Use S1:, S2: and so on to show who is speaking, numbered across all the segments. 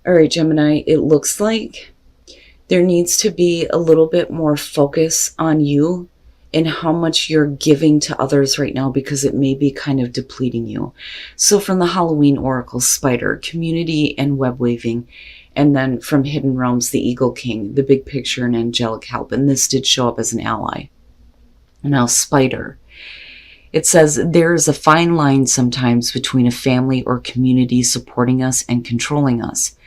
S1: All right, Gemini, it looks like there needs to be a little bit more focus on you and how much you're giving to others right now, because it may be kind of depleting you. So from the Halloween Oracle, Spider, community and web weaving, and then from Hidden Realms, the Eagle King, the big picture and angelic help. And this did show up as an ally. Now, Spider. It says there is a fine line sometimes between a family or community supporting us and controlling us.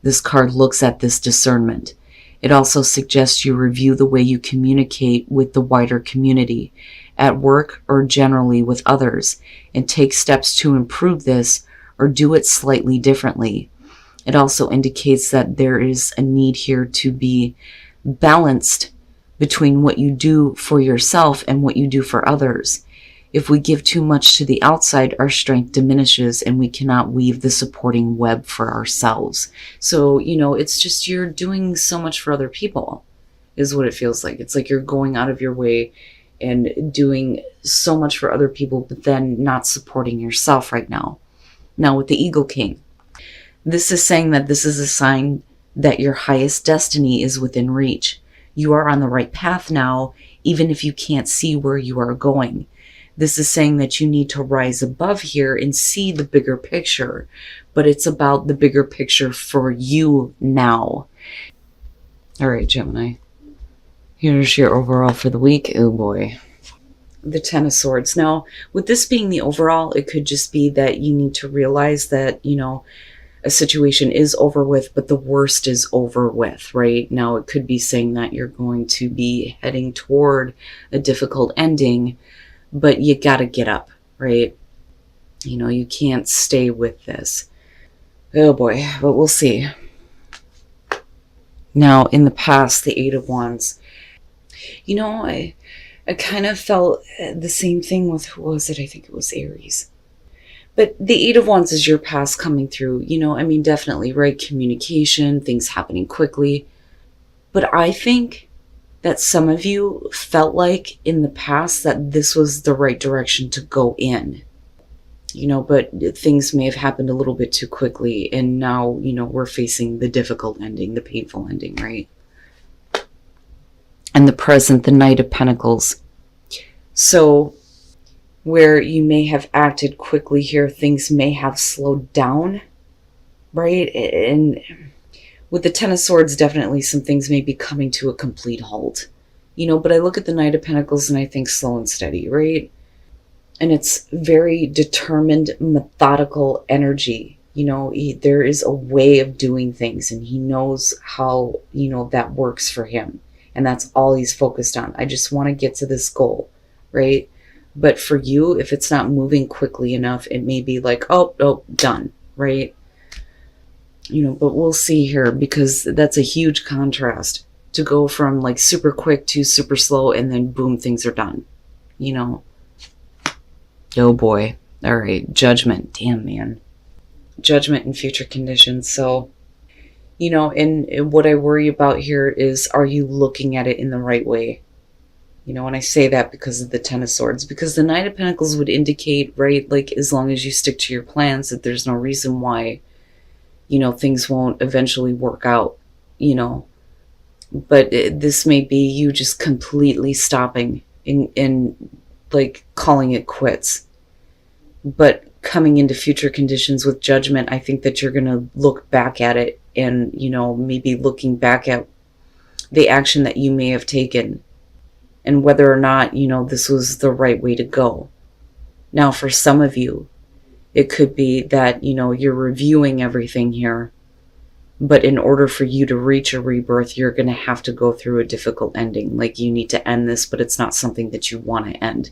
S1: This card looks at this discernment. It also suggests you review the way you communicate with the wider community, at work or generally with others, and take steps to improve this or do it slightly differently. It also indicates that there is a need here to be balanced between what you do for yourself and what you do for others. If we give too much to the outside, our strength diminishes and we cannot weave the supporting web for ourselves. So, it's just you're doing so much for other people is what it feels like. It's like you're going out of your way and doing so much for other people, but then not supporting yourself right now. Now with the Eagle King, this is saying that this is a sign that your highest destiny is within reach. You are on the right path now, even if you can't see where you are going. This is saying that you need to rise above here and see the bigger picture, but it's about the bigger picture for you now. All right, Gemini. Here's your overall for the week. Oh boy. The Ten of Swords. Now, with this being the overall, it could just be that you need to realize that, a situation is over with, but the worst is over with, right? Now, it could be saying that you're going to be heading toward a difficult ending, but you got to get up, right? You can't stay with this. Oh boy, but we'll see. Now, in the past, the Eight of Wands. I kind of felt the same thing with, who was it? I think it was Aries. But the Eight of Wands is your past coming through, definitely, right? Communication, things happening quickly. But I think that some of you felt like in the past that this was the right direction to go in, but things may have happened a little bit too quickly. And now, we're facing the difficult ending, the painful ending, right? And the present, the Knight of Pentacles. So where you may have acted quickly here, things may have slowed down, right? And with the Ten of Swords, definitely some things may be coming to a complete halt, but I look at the Knight of Pentacles and I think slow and steady, right? And it's very determined, methodical energy. There is a way of doing things and he knows how, that works for him. And that's all he's focused on. I just want to get to this goal, right? But for you, if it's not moving quickly enough, it may be like, oh, done, right? But we'll see here, because that's a huge contrast to go from like super quick to super slow and then boom, things are done, Oh boy. All right. Judgment. Damn, man. Judgment and future conditions. So, and what I worry about here is, are you looking at it in the right way? And I say that because of the Ten of Swords, because the Knight of Pentacles would indicate, right, like as long as you stick to your plans, that there's no reason why, things won't eventually work out, But this may be you just completely stopping and like calling it quits. But coming into future conditions with judgment, I think that you're going to look back at it and, maybe looking back at the action that you may have taken and whether or not, this was the right way to go. Now, for some of you, it could be that, you're reviewing everything here, but in order for you to reach a rebirth, you're going to have to go through a difficult ending. Like, you need to end this, but it's not something that you want to end.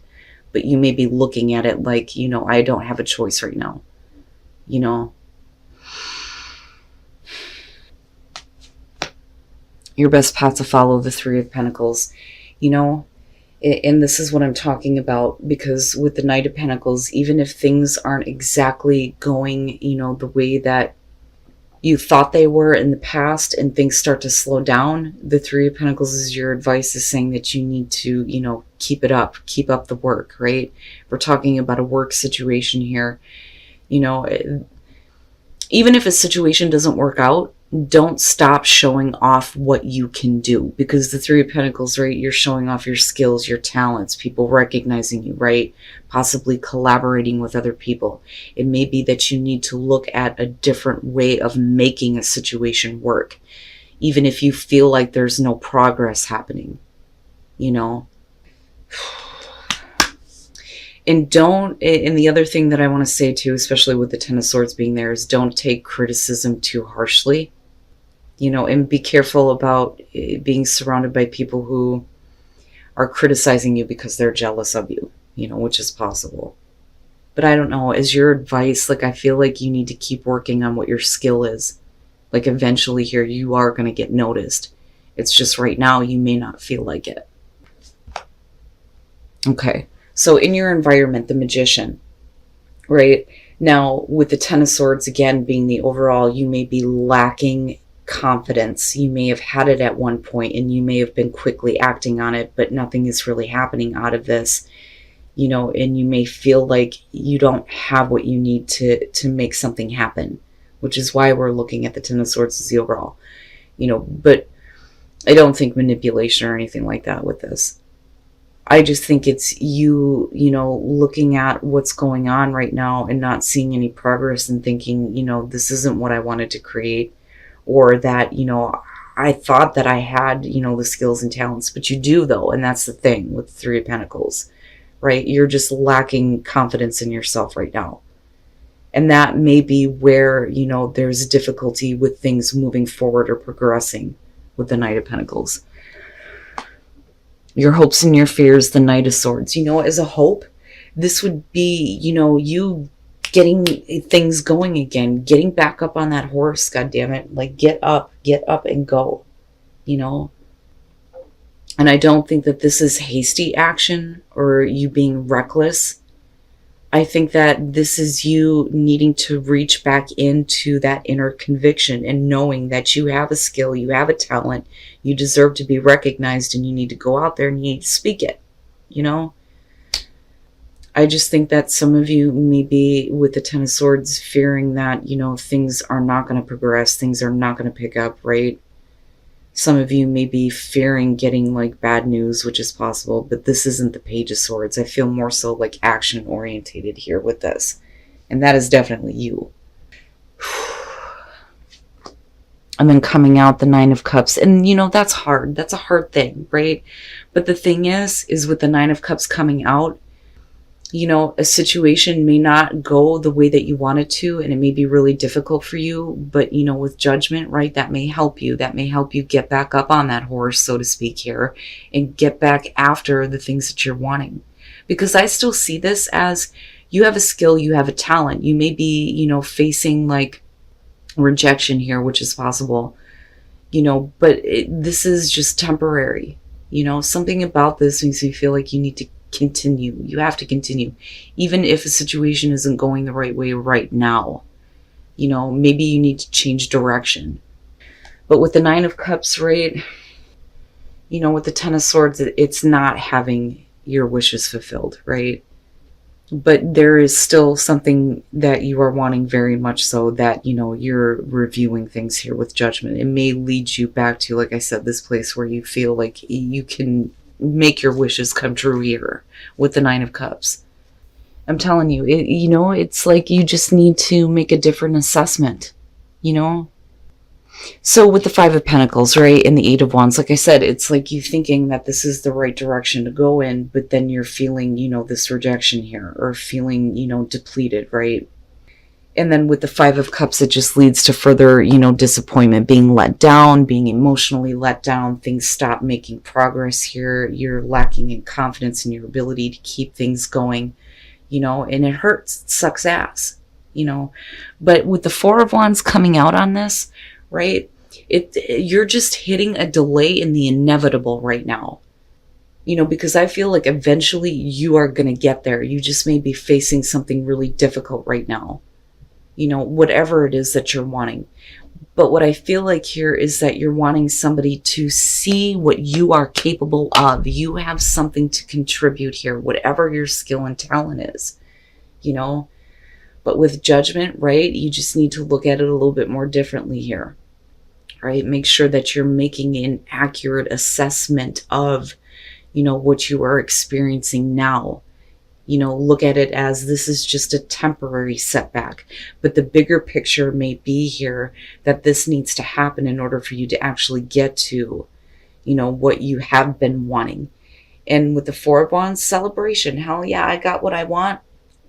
S1: But you may be looking at it like, I don't have a choice right now, Your best path to follow, the Three of Pentacles. And this is what I'm talking about, because with the Knight of Pentacles, even if things aren't exactly going, the way that you thought they were in the past and things start to slow down, the Three of Pentacles is your advice, is saying that you need to, keep it up, keep up the work, right? We're talking about a work situation here. Even if a situation doesn't work out, don't stop showing off what you can do, because the Three of Pentacles, right? You're showing off your skills, your talents, people recognizing you, right? Possibly collaborating with other people. It may be that you need to look at a different way of making a situation work, even if you feel like there's no progress happening, you know? And the other thing that I want to say too, especially with the Ten of Swords being there, is don't take criticism too harshly, you know, and be careful about being surrounded by people who are criticizing you because they're jealous of you, you know, which is possible. But I don't know, as your advice, like, I feel like you need to keep working on what your skill is. Like, eventually here you are going to get noticed. It's just right now you may not feel like it. Okay. So in your environment, the Magician, right? Now, with the Ten of Swords, again, being the overall, you may be lacking confidence. You may have had it at one point and you may have been quickly acting on it, but nothing is really happening out of this, you know, and you may feel like you don't have what you need to make something happen, which is why we're looking at the Ten of Swords as the overall, you know, but I don't think manipulation or anything like that with this. I just think it's you know, looking at what's going on right now and not seeing any progress and thinking, you know, this isn't what I wanted to create, or that, you know, I thought that I had, you know, the skills and talents, but you do though. And that's the thing with the Three of Pentacles, right? You're just lacking confidence in yourself right now. And that may be where, you know, there's difficulty with things moving forward or progressing with the Knight of Pentacles. Your hopes and your fears, the Knight of Swords. You know, as a hope, this would be, you know, you getting things going again, getting back up on that horse, goddammit. Like, get up and go, you know. And I don't think that this is hasty action or you being reckless. I think that this is you needing to reach back into that inner conviction and knowing that you have a skill, you have a talent, you deserve to be recognized, and you need to go out there and you need to speak it, you know? I just think that some of you may be with the Ten of Swords fearing that, you know, things are not going to progress, things are not going to pick up, right? Some of you may be fearing getting like bad news, which is possible, but this isn't the Page of Swords. I feel more so like action orientated here with this. And that is definitely you. And then coming out the Nine of Cups. And you know, that's hard. That's a hard thing, right? But the thing is with the Nine of Cups coming out, you know, a situation may not go the way that you want it to, and it may be really difficult for you, but, you know, with judgment, right, that may help you. That may help you get back up on that horse, so to speak here, and get back after the things that you're wanting. Because I still see this as you have a skill, you have a talent. You may be, you know, facing like rejection here, which is possible, you know, but this is just temporary. You know, something about this makes me feel like you need to continue. You have to continue. Even if a situation isn't going the right way right now, you know, maybe you need to change direction. But with the Nine of Cups, right, you know, with the Ten of Swords, it's not having your wishes fulfilled, right? But there is still something that you are wanting very much so, that, you know, you're reviewing things here with judgment. It may lead you back to, like I said, this place where you feel like you can make your wishes come true here with the Nine of Cups. I'm telling you, you know, it's like you just need to make a different assessment, you know? So with the Five of Pentacles, right, and the Eight of Wands, like I said, it's like you thinking that this is the right direction to go in, but then you're feeling, you know, this rejection here, or feeling, you know, depleted, right? And then with the Five of Cups, it just leads to further, you know, disappointment, being let down, being emotionally let down. Things stop making progress here. You're lacking in confidence in your ability to keep things going, you know, and it hurts. It sucks ass, you know. But with the Four of Wands coming out on this, right, you're just hitting a delay in the inevitable right now. You know, because I feel like eventually you are going to get there. You just may be facing something really difficult right now. You know, whatever it is that you're wanting. But what I feel like here is that you're wanting somebody to see what you are capable of. You have something to contribute here, whatever your skill and talent is, you know. But with judgment, right, you just need to look at it a little bit more differently here, right? Make sure that you're making an accurate assessment of, what you are experiencing now. Look at it as this is just a temporary setback, but the bigger picture may be here that this needs to happen in order for you to actually get to, what you have been wanting. And with the Four of Wands, celebration. Hell yeah, I got what I want.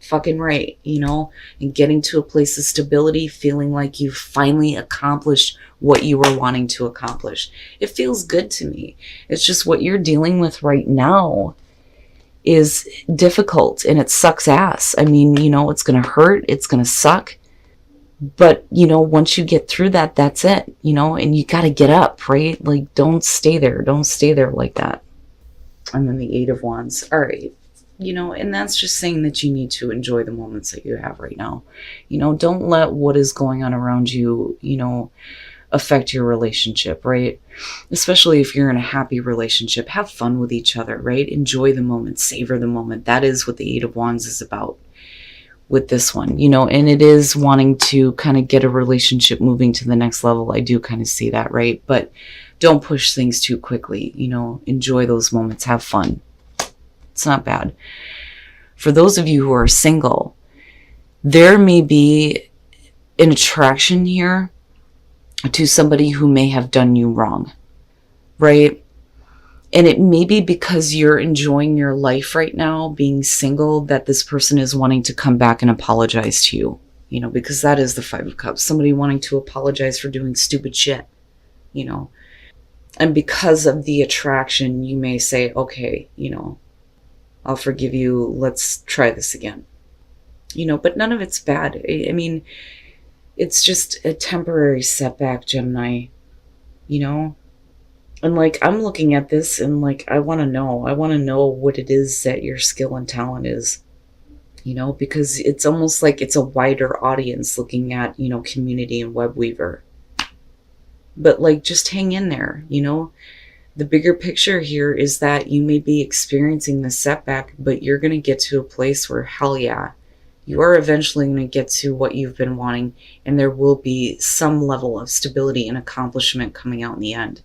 S1: Fucking right, and getting to a place of stability, feeling like you've finally accomplished what you were wanting to accomplish. It feels good to me. It's just what you're dealing with right now is difficult and it sucks ass. I mean, it's going to hurt. It's going to suck. But, once you get through that, that's it, and you got to get up, right? Like, don't stay there. Don't stay there like that. And then the Eight of Wands. All right. And that's just saying that you need to enjoy the moments that you have right now. Don't let what is going on around you, affect your relationship, right? Especially if you're in a happy relationship, have fun with each other, right? Enjoy the moment, savor the moment. That is what the Eight of Wands is about with this one, and it is wanting to kind of get a relationship moving to the next level. I do kind of see that, right? But don't push things too quickly, enjoy those moments, have fun. It's not bad. For those of you who are single, there may be an attraction here to somebody who may have done you wrong, right? And it may be because you're enjoying your life right now, being single, that this person is wanting to come back and apologize to you, because that is the Five of Cups. Somebody wanting to apologize for doing stupid shit, And because of the attraction, you may say, okay, I'll forgive you. Let's try this again. But none of it's bad. I mean, it's just a temporary setback, Gemini, And like, I'm looking at this and like, I want to know what it is that your skill and talent is, because it's almost like it's a wider audience looking at, community and web weaver. But like, just hang in there, The bigger picture here is that you may be experiencing this setback, but you're going to get to a place where, hell yeah, you are eventually going to get to what you've been wanting, and there will be some level of stability and accomplishment coming out in the end.